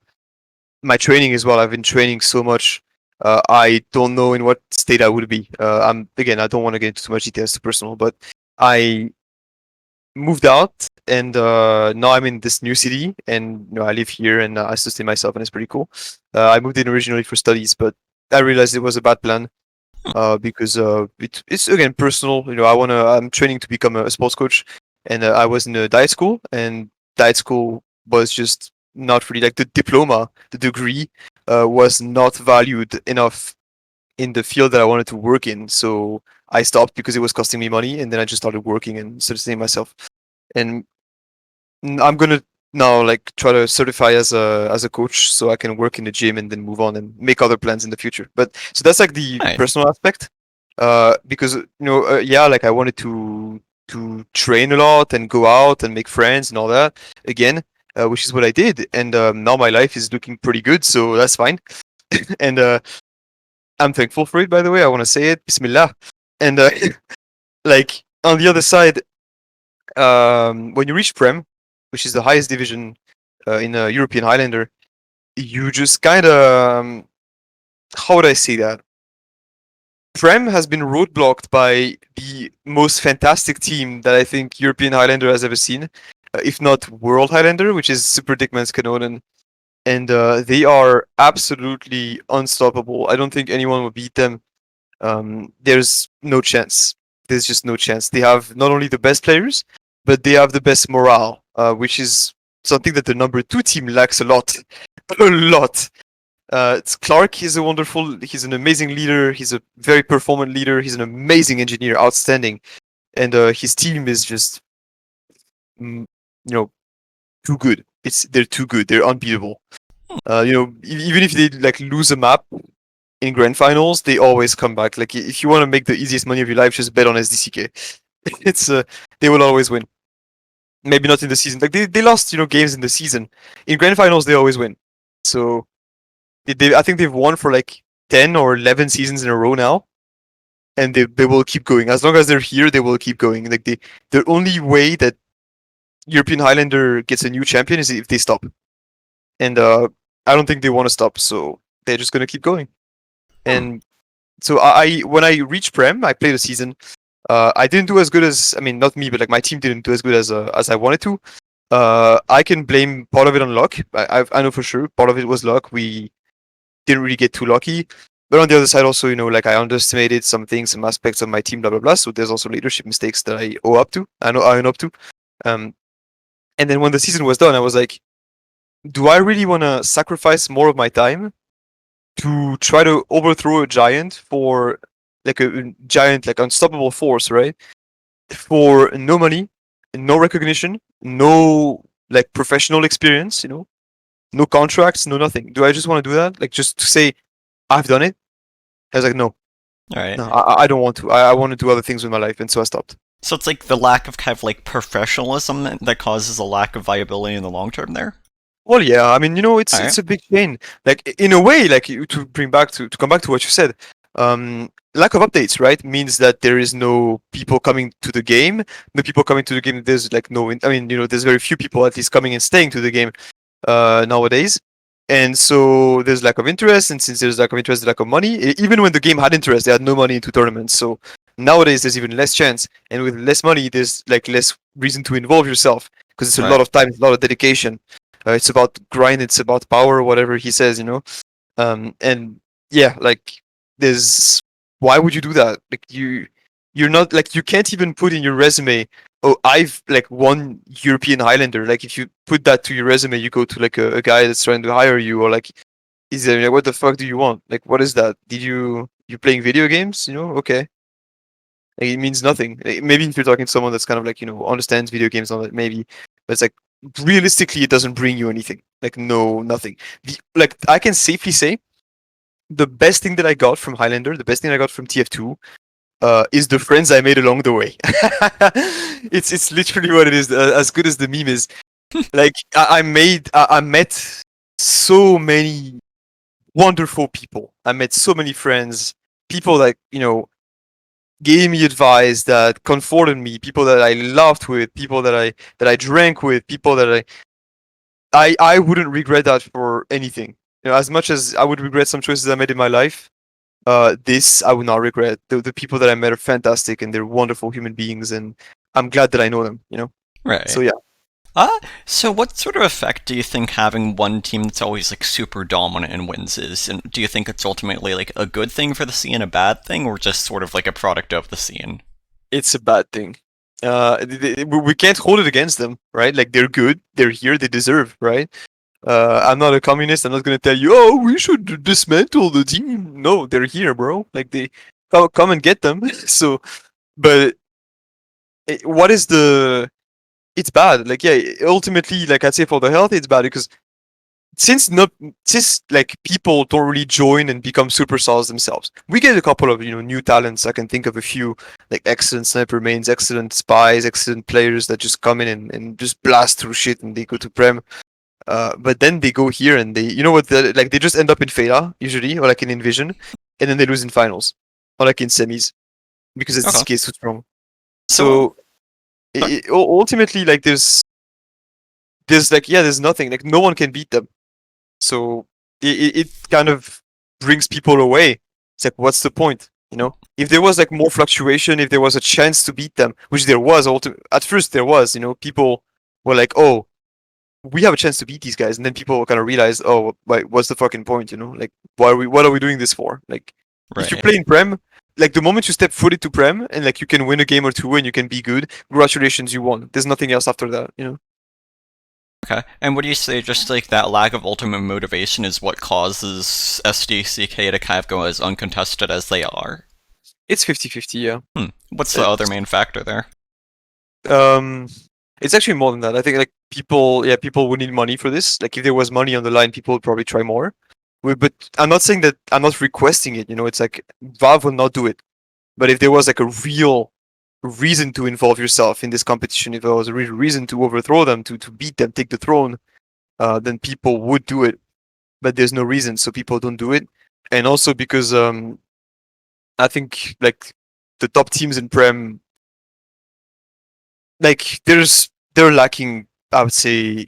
my training as well, I've been training so much. I don't know in what state I would be. I don't want to get into too much details, too personal, but I moved out and now I'm in this new city and I live here and I sustain myself and it's pretty cool. I moved in originally for studies, but I realized it was a bad plan because it's again personal. I'm training to become a sports coach, and I was in a diet school, and diet school was just not really like the diploma, the degree was not valued enough in the field that I wanted to work in. So I stopped because it was costing me money, and then I just started working and sustaining myself. And I'm gonna now like try to certify as a coach so I can work in the gym and then move on and make other plans in the future. But so that's like the Right. personal aspect. Because yeah, like I wanted to train a lot and go out and make friends and all that again, which is what I did. And now my life is looking pretty good, so that's fine. And I'm thankful for it. By the way, I want to say it. Bismillah. And like on the other side, when you reach Prem, which is the highest division in a European Highlander, you just kind of how would I say that? Prem has been roadblocked by the most fantastic team that I think European Highlander has ever seen, if not World Highlander, which is Super Dickman's Canonen. And they are absolutely unstoppable. I don't think anyone will beat them. There's no chance. There's just no chance. They have not only the best players, but they have the best morale, which is something that the number two team lacks a lot. A lot. Clark he's an amazing leader. He's a very performant leader. He's an amazing engineer, outstanding. And his team is just, mm, you know, too good. They're too good. They're unbeatable. Even if they like lose a map, in grand finals, they always come back. Like if you want to make the easiest money of your life, just bet on SDCK. It's they will always win. Maybe not in the season. Like they lost games in the season. In grand finals, they always win. So I think they've won for like 10 or 11 seasons in a row now, and they will keep going as long as they're here. They will keep going. Like the only way that European Highlander gets a new champion is if they stop, and I don't think they want to stop. So they're just gonna keep going. Hmm. And so I when I reached Prem, I played a season. I didn't do as good as not me, but like my team didn't do as good as I wanted to. I can blame part of it on luck. I know for sure part of it was luck. We didn't really get too lucky. But on the other side, also like I underestimated some things, some aspects of my team, blah blah blah. So there's also leadership mistakes that I owe up to. I own up to. Um, and then when the season was done, I was like, do I really want to sacrifice more of my time to try to overthrow a giant for like a giant, like unstoppable force, right? For no money, no recognition, no like professional experience, no contracts, no nothing. Do I just want to do that? Like just to say I've done it? I was like, no, All right. no, I don't want to. I want to do other things with my life, and so I stopped. So it's like the lack of kind of like professionalism that causes a lack of viability in the long term there. Well, yeah, All it's right. a big chain. Like in a way, like to come back to what you said, lack of updates, right, means that there is no people coming to the game. The people coming to the game, there's like no. There's very few people at least coming and staying to the game nowadays. And so there's lack of interest, and since there's lack of interest, there's lack of money. Even when the game had interest, they had no money into tournaments. So nowadays there's even less chance, and with less money, there's like less reason to involve yourself because it's a lot Right. of time, it's a lot of dedication. It's about grind, it's about power, whatever he says. And yeah, like there's why would you do that? Like you're not like you can't even put in your resume, oh, I've like won European Highlander. Like if you put that to your resume, you go to like a guy that's trying to hire you, or like Is there like, what the fuck do you want? Like, what is that? You playing video games? Okay. Like, it means nothing. Like, maybe if you're talking to someone that's kind of like understands video games, and all that, maybe, but it's like realistically, it doesn't bring you anything. Like, no, nothing. Like, I can safely say the best thing that I got from Highlander, the best thing I got from TF2, is the friends I made along the way. It's literally what it is. As good as the meme is, like I met so many wonderful people. I met so many friends, people that gave me advice, that comforted me, people that I laughed with, people that I drank with, people that I wouldn't regret that for anything. As much as I would regret some choices I made in my life, this I would not regret. The people that I met are fantastic and they're wonderful human beings, and I'm glad that I know them. So Right. yeah, So what sort of effect do you think having one team that's always like super dominant and wins is? And do you think it's ultimately like a good thing for the scene, a bad thing, or just sort of like a product of the scene? it's a bad thing. We can't hold it against them, right? Like, they're good, they're here, they deserve, right? I'm not a communist. I'm not gonna tell you, oh, we should dismantle the team. No, they're here, bro. Like, they come and get them. So, but what is the? It's bad. Like, yeah, ultimately, like I'd say for the health, it's bad because since like people don't really join and become superstars themselves. We get a couple of new talents. I can think of a few, like excellent sniper mains, excellent spies, excellent players that just come in and just blast through shit and they go to prem. But then they go here and like they just end up in Fela usually, or like in Envision, and then they lose in finals, or like in semis, because the Okay. CK is too strong. So, So ultimately, like there's like, yeah, there's nothing. Like, no one can beat them. So it kind of brings people away. It's like, what's the point? If there was like more fluctuation, if there was a chance to beat them, which there was, at first there was, people were like, oh, we have a chance to beat these guys, and then people kind of realize, oh, wait, what's the fucking point? Like, what are we doing this for? Like, if you right. play in Prem, like the moment you step foot into Prem and like you can win a game or two and you can be good, congratulations, you won. There's nothing else after that. Okay. And what do you say just like that lack of ultimate motivation is what causes SDCK to kind of go as uncontested as they are? It's 50-50, yeah. What's the other It's, main factor there? um, it's actually more than that. I think like people would need money for this. Like, if there was money on the line, people would probably try more. But I'm not saying that, I'm not requesting it. It's like Valve will not do it. But if there was like a real reason to involve yourself in this competition, if there was a real reason to overthrow them, to beat them, take the throne, then people would do it. But there's no reason, so people don't do it. And also because I think like the top teams in Prem, like they're lacking, I would say,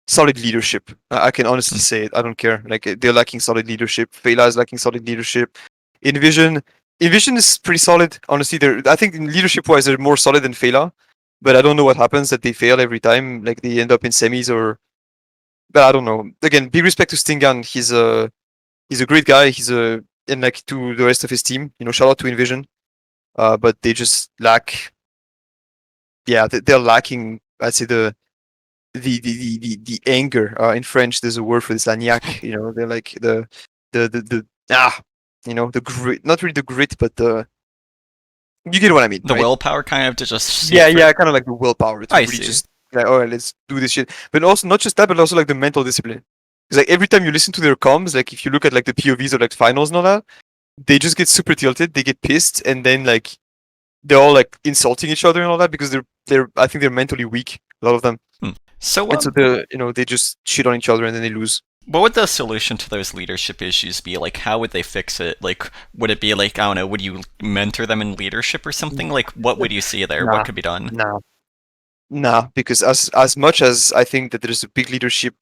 solid leadership. I can honestly Hmm. say it. I don't care. Like, they're lacking solid leadership. Fela is lacking solid leadership. Envision, Envision is pretty solid. Honestly, I think leadership wise they're more solid than Fela, but I don't know what happens that they fail every time. Like, they end up in semis or. But I don't know. Again, big respect to Stingan. He's a great guy. And like to the rest of his team. Shout out to Envision. But they just lack. Yeah, they're lacking. I'd say the anger. In French, there's a word for this, lagnac. They're like the grit. Not really the grit, but you get what I mean, The right? willpower kind of to just see Yeah, through. yeah, kind of like the willpower to I really see. just like, oh, let's do this shit. But also not just that, but also like the mental discipline. Because like every time you listen to their comms, like if you look at like the POVs or like finals and all that, they just get super tilted. They get pissed, and then like they're all like insulting each other and all that because they're I think they're mentally weak. A lot of them. Hmm. So, And so they just shit on each other and then they lose. what would the solution to those leadership issues be? Like, how would they fix it? Like, would it be like, I don't know, would you mentor them in leadership or something? Like, what would you see there? What Nah, could be done? nah, nah. Because as much as I think that there's a big leadership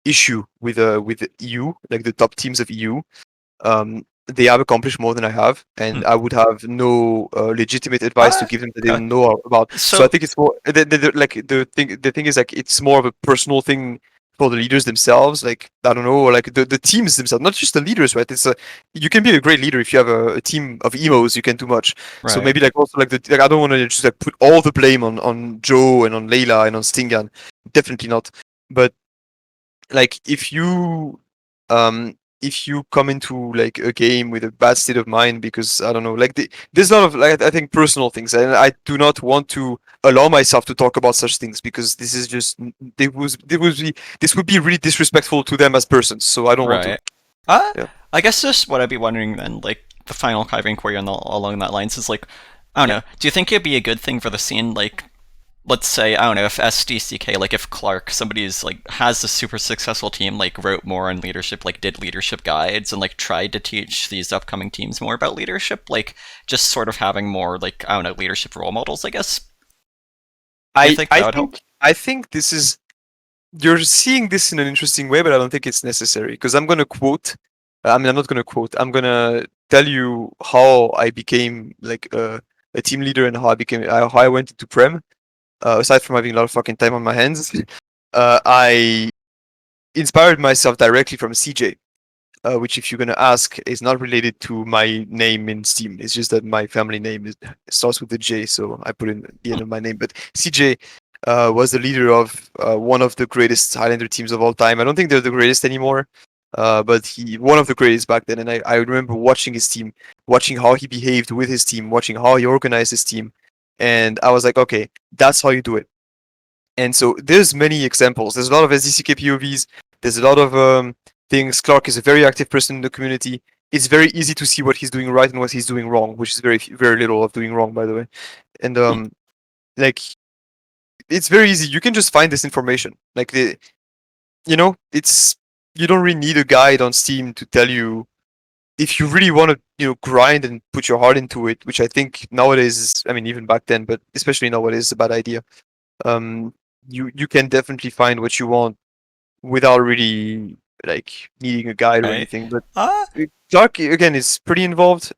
issue with the EU, like the top teams of EU, they have accomplished more than I have, Hmm. and I would have no legitimate advice to give them that they Okay. don't know about. So I So, think it's more like the thing is like it's more of a personal thing for the leaders themselves. Like, I don't know, or like the teams themselves, not just the leaders, right? You can be a great leader if you have a team of emos. You can do much. So right. maybe like also like I don't want to just like put all the blame on Joe and on Layla and on Stingan. Definitely not. But like if you if you come into like a game with a bad state of mind because I don't know, like there's a lot of like I think personal things, and I do not want to allow myself to talk about such things because this is just this would be really disrespectful to them as persons. So I don't want to. Right. Uh, Yeah. I guess just what I'd be wondering then, like the final kind of inquiry along that lines is like, I don't Yeah. know. Do you think it'd be a good thing for the scene, like, let's say, I don't know, if SDCK, like if Clark, somebody's like has a super successful team, like wrote more on leadership, like did leadership guides and like tried to teach these upcoming teams more about leadership, like just sort of having more like, I don't know, leadership role models, I guess. Do you I think I that would help? think I think this is you're seeing this in an interesting way, but I don't think it's necessary because I'm gonna quote. I mean, I'm not gonna quote. I'm gonna tell you how I became like a team leader and how I went into Prem. Aside from having a lot of fucking time on my hands, I inspired myself directly from CJ, which, if you're gonna ask, is not related to my name in Steam. It's just that my family name starts with a J, so I put in the end of my name. But CJ was the leader of one of the greatest Highlander teams of all time. I don't think they're the greatest anymore, but he one of the greatest back then. And I remember watching his team, watching how he behaved with his team, watching how he organized his team, and I was like, okay, that's how you do it. And so there's many examples. There's a lot of SDCK POVs. There's a lot of things. Clark is a very active person in the community. It's very easy to see what he's doing right and what he's doing wrong, which is very little of doing wrong, by the way. And Hmm. like it's very easy. You can just find this information. It's you don't really need a guide on Steam to tell you if you really want to, grind and put your heart into it, which I think nowadays is, I mean, even back then, but especially nowadays, is a bad idea. Um, you can definitely find what you want without really like needing a guide or Right. anything. But Uh, Clark again is pretty involved.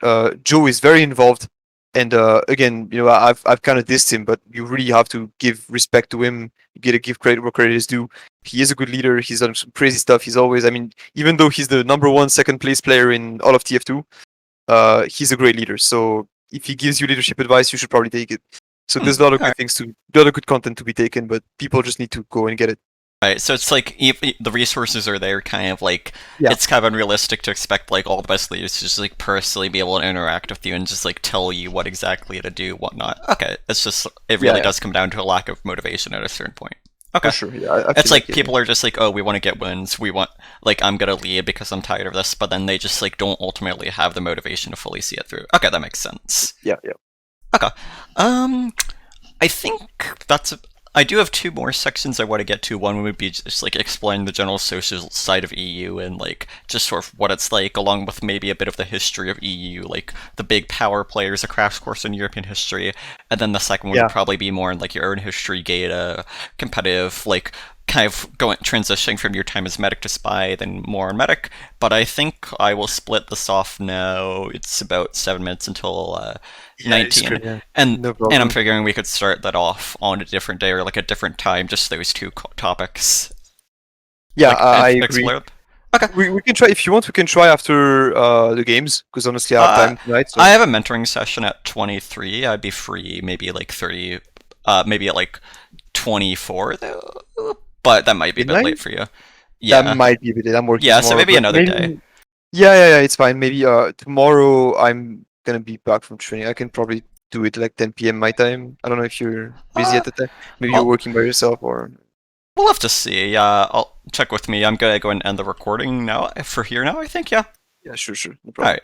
Joe is very involved, and again, I've kind of dissed him, but you really have to give respect to him. You gotta give credit where credit is due. He is a good leader. He's done some crazy stuff. He's always, I mean, even though he's the number one second place player in all of TF2, he's a great leader. So if he gives you leadership advice, you should probably take it. So there's a lot of all good things a lot of good content to be taken, but people just need to go and get it. right, so it's like the resources are there, kind of like Yeah, it's kind of unrealistic to expect like all the best leaders to just like personally be able to interact with you and just like tell you what exactly to do, whatnot. Okay, it's just it yeah, really yeah, does come down to a lack of motivation at a certain point. for Okay, sure. Yeah, I it's feel like like it. people are just like, oh, we want to get wins, we want like I'm gonna lead because I'm tired of this, but then they just like don't ultimately have the motivation to fully see it through. Okay, that makes sense. Yeah, yeah. Okay, um, I think that's. I do have two more sections I want to get to. One would be just like exploring the general social side of EU and like just sort of what it's like, along with maybe a bit of the history of EU, like the big power players, a crash course in European history. And then the second one would Yeah. probably be more in like your own history, Gata, competitive, like kind of going transitioning from your time as medic to spy, then more on medic. But I think I will split this off now. It's about 7 minutes until Yeah, it's 19, great. Yeah, and no and I'm problem. figuring we could start that off on a different day or like a different time, just those two topics, Yeah, like I and agree. explore. Okay. We can try if you want. We can try after the games because honestly, I have Uh, time tonight. I So have a mentoring session at 23. I'd be free maybe like 30, maybe at like 24 though, but that might be a bit late midnight. for you. That Yeah. might be a bit. I'm working Yeah, so tomorrow, maybe but another day. maybe. Yeah, yeah, yeah. It's fine. Maybe tomorrow I'm gonna be back from training. I can probably do it like 10 p.m. my time. I don't know if you're busy Uh, at the time. Maybe you're I'll, working by yourself or. we'll have to see. Yeah, I'll check with me. I'm gonna go and end the recording now for here now, I think. Yeah. Yeah, sure, sure, no All problem. right.